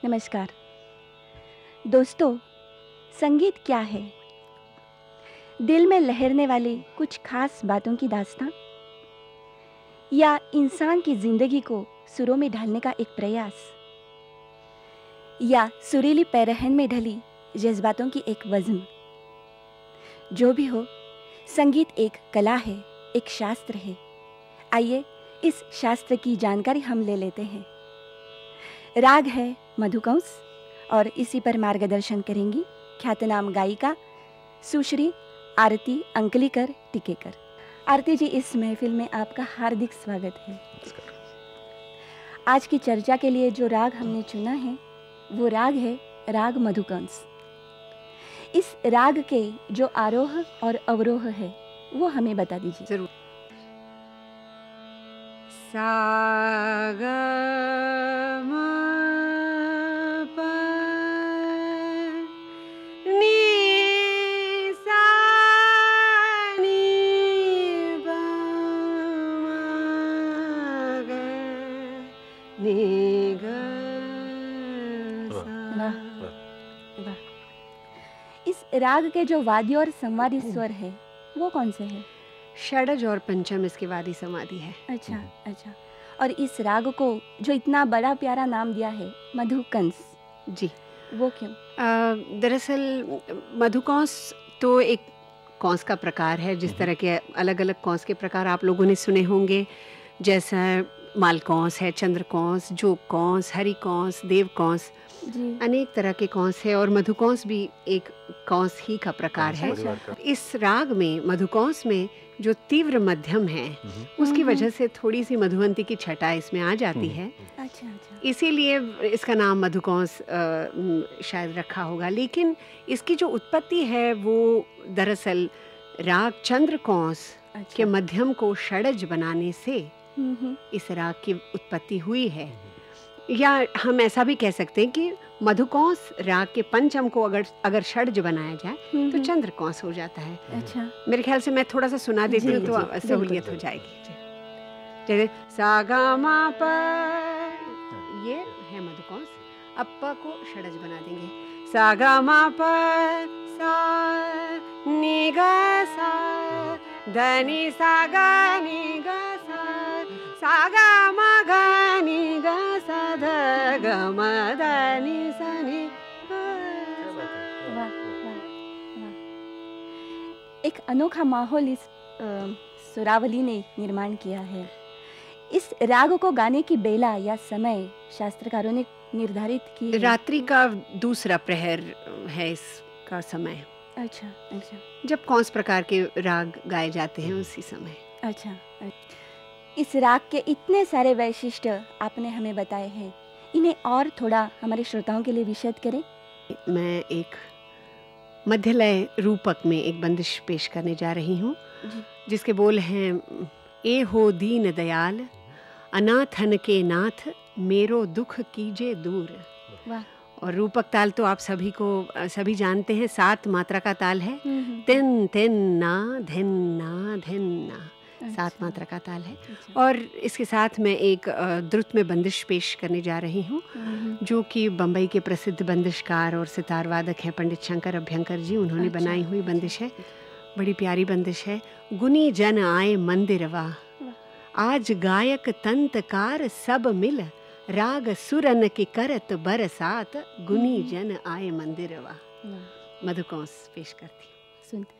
नमस्कार दोस्तों, संगीत क्या है? दिल में लहरने वाली कुछ खास बातों की दास्तां, या इंसान की जिंदगी को सुरों में ढालने का एक प्रयास, या सुरीली पैरहन में ढली जज्बातों की एक वज़्न। जो भी हो, संगीत एक कला है, एक शास्त्र है। आइए इस शास्त्र की जानकारी हम ले लेते हैं। राग है मधुकंस और इसी पर मार्गदर्शन करेंगी ख्यातनाम गायिका सुश्री आरती अंकलीकर टिकेकर। आरती जी, इस महफिल में आपका हार्दिक स्वागत है। आज की चर्चा के लिए जो राग हमने चुना है वो राग है राग मधुकंस। इस राग के जो आरोह और अवरोह है वो हमें बता दीजिए। जरूर। सा ग म प नी सा नी प म ग नी ग सा। वाह। इस राग के जो वाद्य और संवादी स्वर है वो कौन से हैं? षडज और पंचम इसके वादी समाधि है। अच्छा अच्छा। और इस राग को जो इतना बड़ा प्यारा नाम दिया है मधुकंस, जी, वो क्यों? दरअसल मधुकंस तो एक कौंस का प्रकार है। जिस तरह के अलग अलग कौंस के प्रकार आप लोगों ने सुने होंगे, जैसा मालकौंस है, चंद्रकौंस, जोगकौंस, हरिकौंस, देवकौंस, जी। अनेक तरह के कौंस है। और मधुकौंस भी एक कौंस ही का प्रकार है। इस राग में मधुकौंस में जो तीव्र मध्यम है उसकी वजह से थोड़ी सी मधुवंती की छटा इसमें आ जाती है। अच्छा अच्छा। इसीलिए इसका नाम मधुकौंस शायद रखा होगा। लेकिन इसकी जो उत्पत्ति है वो दरअसल राग चंद्रकौंस के मध्यम को षडज बनाने से इस राग की उत्पत्ति हुई है। या हम ऐसा भी कह सकते हैं कि मधुकौंस राग के पंचम को अगर षडज बनाया जाए तो चंद्रकौंस हो जाता है। अच्छा। मेरे ख्याल से मैं थोड़ा सा सुना देती हूँ तो सहूलियत हो जाएगी। जैसे सा गा मा प, ये है मधुकौंस। अब प को षडज बना देंगे। सा गा मा प सा नी गा सा ध नी सा गा नी गा सा गा मा गा नी गा सा ध ग म ध नी सा नी गा सा। वाह वाह वाह। एक अनोखा माहौल इस सुरावली ने निर्माण किया है। इस राग को गाने की बेला या समय शास्त्रकारों ने निर्धारित की है। रात्रि का दूसरा प्रहर है इसका समय। अच्छा अच्छा। जब कौन प्रकार के राग गाए जाते हैं उसी समय। अच्छा। इस राग के इतने सारे वैशिष्ट आपने हमें बताए हैं, इन्हें और थोड़ा हमारे श्रोताओं के लिए विशद करें। मैं एक मध्यलय रूपक में एक बंदिश पेश करने जा रही हूँ जिसके बोल हैं, ए हो दीन दयाल अनाथन के नाथ मेरो दुख कीजे दूर। वाह। और रूपक ताल तो आप सभी जानते हैं, 7 मात्रा का ताल है। तिन तिन ना धिन ना धिन ना, 7 मात्रा का ताल है। और इसके साथ मैं एक द्रुत में बंदिश पेश करने जा रही हूँ जो कि बम्बई के प्रसिद्ध बंदिशकार और सितार वादक हैं पंडित शंकर अभ्यंकर जी, उन्होंने बनाई हुई बंदिश है। बड़ी प्यारी बंदिश है। गुनी जन आए मंदिरवा, आज गायक तंतकार सब मिल, राग सुरन की करत बरसात, गुनी जन आए मंदिरवा। मधुकौंस पेश करती हूँ, सुनते हैं।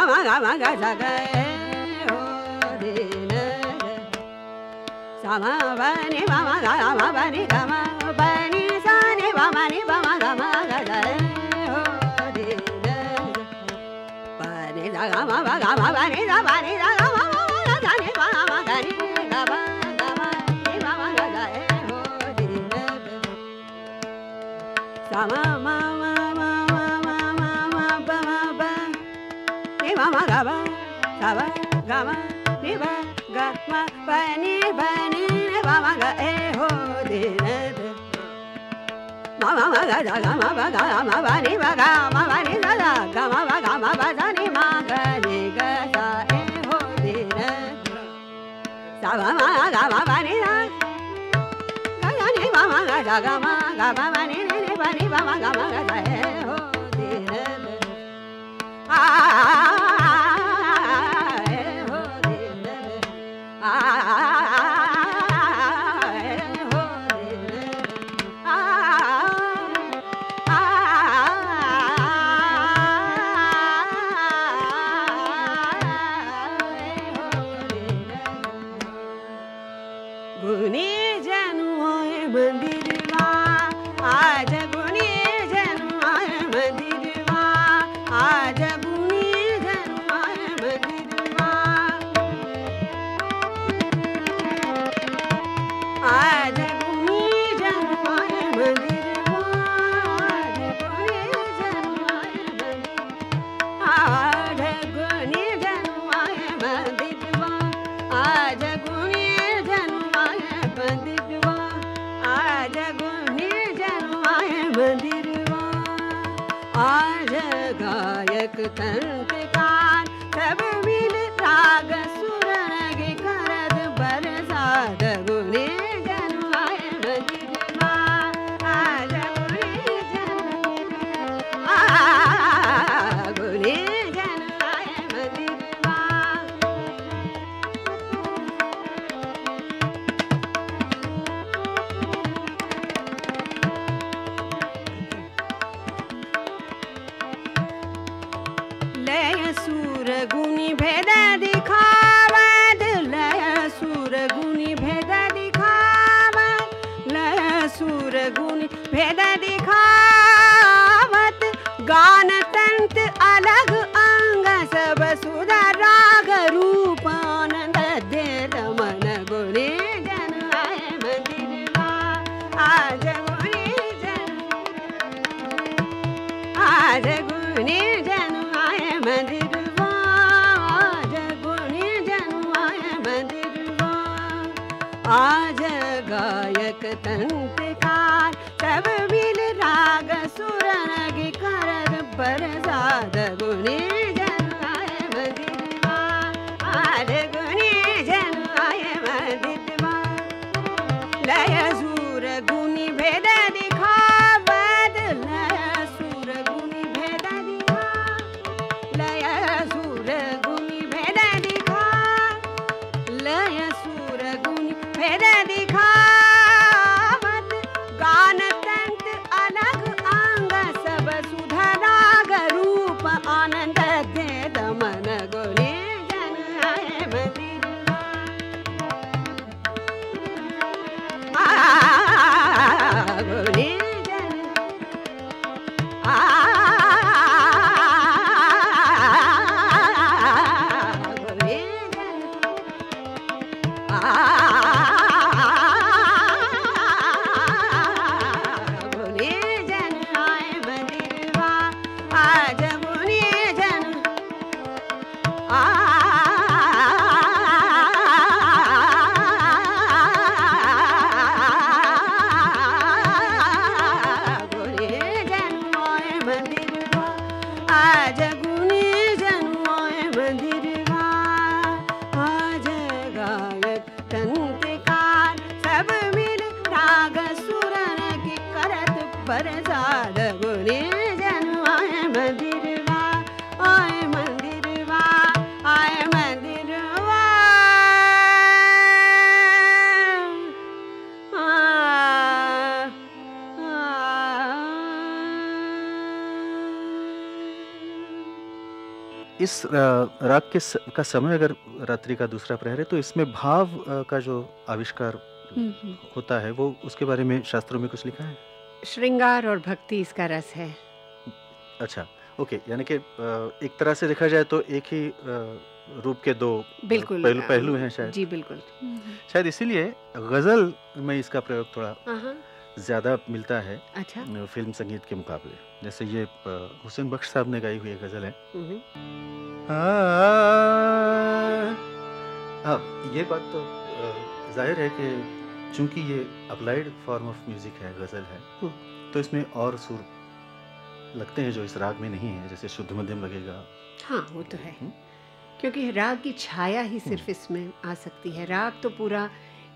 ma ga ma ga sa ga ho de na sa ma ba ni ma ma ga ma ba ni ga ma ba ni sa ni ba ma ni ba ma ga sa ho de na ba ni sa ga ma ba ba ni sa ga ma ma ga sa ni ba ma ga ni ga ba ni ba ma ga sa ho de na sa ma ma ma ma ma ma ma ba ma ba ni ba ma ga ba sa ba ga ma ni ba ga ma ba ni ba ma ga ho de na ma ma ma ga sa ga ma ba ni ba ga ma ba ni sa ga ma ba sa ni ma ga ni ga sa ho de na sa ba ma ga ma ba ni sa ga ga ni ba ma ga sa ga ma ba ni ni ba ni ba ma ga sa ho de na ho de na गुनी जनुआए मंदिरवा आज गुनी जनुआए मंदिरवा आज गुनी जनुआए मंदिरवा आज गुनी जनुआए मंदिरवा आज गुनी जनुआए मंदिरवा आज गुनी जनुआए मंदिरवा आज गुनी जनुआए मंदिरवा आज गायक तंत्रकार सब मिल राग सुरनगे करद बरसात गुनी जनुआए मंदिरवा आज गुनी जनुआए मंदिरवा लय सूर गुनी भेद दिखावत लय सूर गुनी भेद दिखावत लय सूर गुनी भेद दिखावत गान तंत अलग अंग सब सुधा राग रूप आनंद दे मन गुनी जनुआए मंदिरवा आज गुनी आज गुनी जनुआए मंदिरवा आज गुनी जनुआए मंदिरवा आज गायक तंत्रकार सब मिल राग सुरनगी करद बरसात गुनी जनुआए मंदिरवा आज गुनी जनुआए मंदिरवा लय सूर गुनी भेद दिखावत लय सूर गुनी भेद दिखा लय सूर गुनी भेद दिखा लय सूर गुनी भेद दिखावत गान तंत अलग अंग सब सुधा राग रूप आनंद दे मन गुनी जनुआए मंदिरवा गुनी गुनी जनुआए मंदिरवा आज गुनी जनु गुनी जनुआए मंदिरवा आज गुनी जनुआए मंदिरवा आज गायक तंत्रकार सब मिल राग सुरन की करत बरसात गुनी जनुआए मंदिरवा आए मंदिरवा आए मंदिरवा इस राग का समय अगर रात्रि का दूसरा प्रहर है, तो इसमें भाव का जो आविष्कार होता है, वो उसके बारे में शास्त्रों में कुछ लिखा है? श्रृंगार और भक्ति इसका रस है। अच्छा, ओके, यानी कि एक तरह से देखा जाए तो एक ही रूप के दो बिल्कुल पहलू हैं शायद। जी बिल्कुल। शायद इसीलिए गजल में इसका प्रयोग थोड़ा ज्यादा मिलता है। अच्छा। फिल्म संगीत के मुकाबले। जैसे ये हुसैन बख्श साहब ने गाई हुई एक गजल है। ये बात तो जाहिर है कि चूंकि ये अप्लाइड फॉर्म ऑफ म्यूजिक है, गजल है, तो इसमें और सुर लगते हैं जो इस राग में नहीं है, जैसे शुद्ध मध्यम लगेगा। हाँ, वो तो है, क्योंकि राग की छाया ही सिर्फ इसमें आ सकती है। राग तो पूरा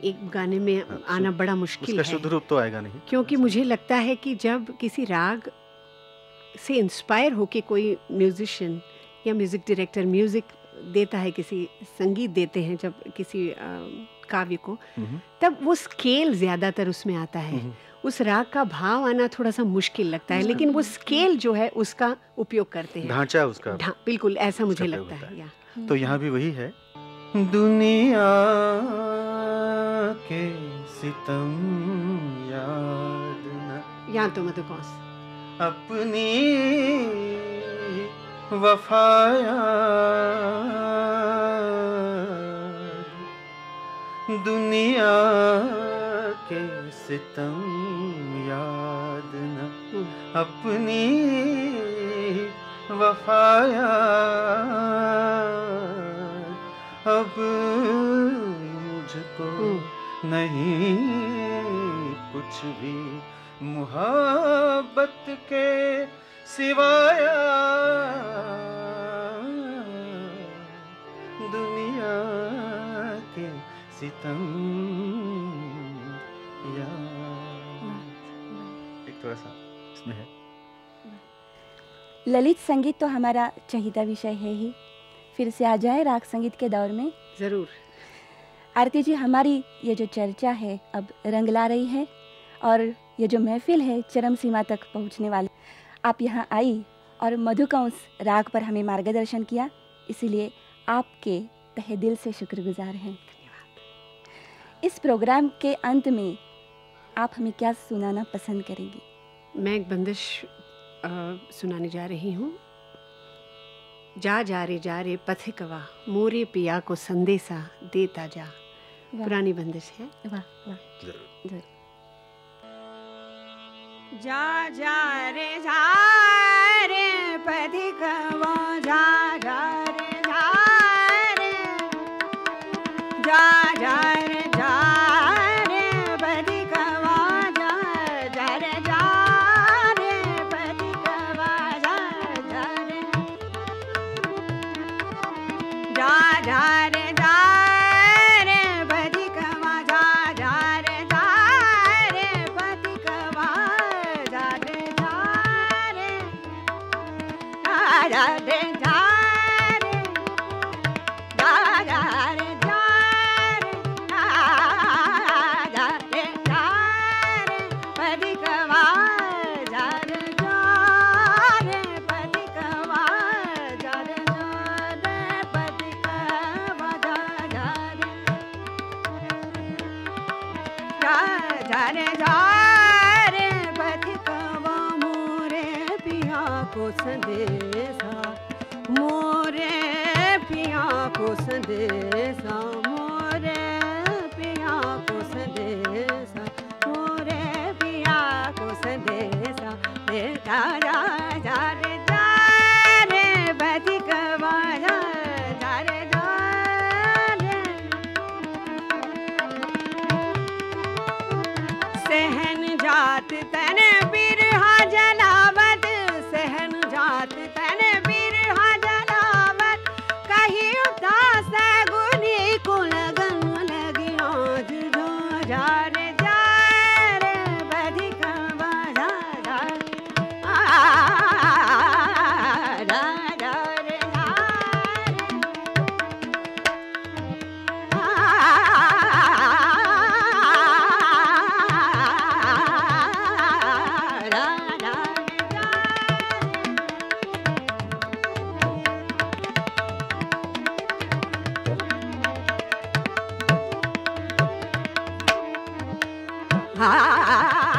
एक गाने में आना बड़ा मुश्किल है। शुद्ध रूप तो आएगा नहीं। क्योंकि मुझे लगता है कि जब किसी राग से इंस्पायर होके कोई म्यूजिशियन या म्यूजिक डायरेक्टर म्यूजिक देता है, किसी संगीत देते हैं जब किसी काव्य को, तब वो स्केल ज्यादातर उसमें आता है। उस राग का भाव आना थोड़ा सा मुश्किल लगता है, लेकिन वो स्केल जो है उसका उपयोग करते हैं, ढांचा उसका। बिल्कुल ऐसा मुझे लगता है। तो यहाँ भी वही है, दुनिया के सितम याद न, यहाँ तो मधुकौस अपनी वफाया, दुनिया के सितम याद न, अपनी वफाया, अब मुझको नहीं कुछ भी मोहब्बत के सिवाया, दुनिया के सितम एक थोड़ा सा इसमें है। ललित संगीत तो हमारा चहीता विषय है ही, फिर से आ जाए राग संगीत के दौर में। ज़रूर आरती जी, हमारी ये जो चर्चा है अब रंग ला रही है और ये जो महफिल है चरम सीमा तक पहुंचने वाली। आप यहाँ आई और मधुकौस राग पर हमें मार्गदर्शन किया, इसीलिए आपके तहे दिल से शुक्रगुजार हैं। धन्यवाद। इस प्रोग्राम के अंत में आप हमें क्या सुनाना पसंद करेंगी? मैं एक बंदिश सुनाने जा रही हूँ। जा रे पथिकवा, मोरे पिया को संदेशा देता जा। पुरानी बंदिश है। वाह वाह, जरूर। जा रे पथिकवा, जा रे संदेशा, मोरे पिया को संदेशा, मोरे पिया को संदेशा, मोरे पिया को संदेशा देता जा रे बधिकवा, जा रे सहन जात तन बिरहा जलावत, सहन जात तन बिरहा जलावत, कहीं उदास गुनी को लगन लगी आज जो जा रे बधिकवा, हा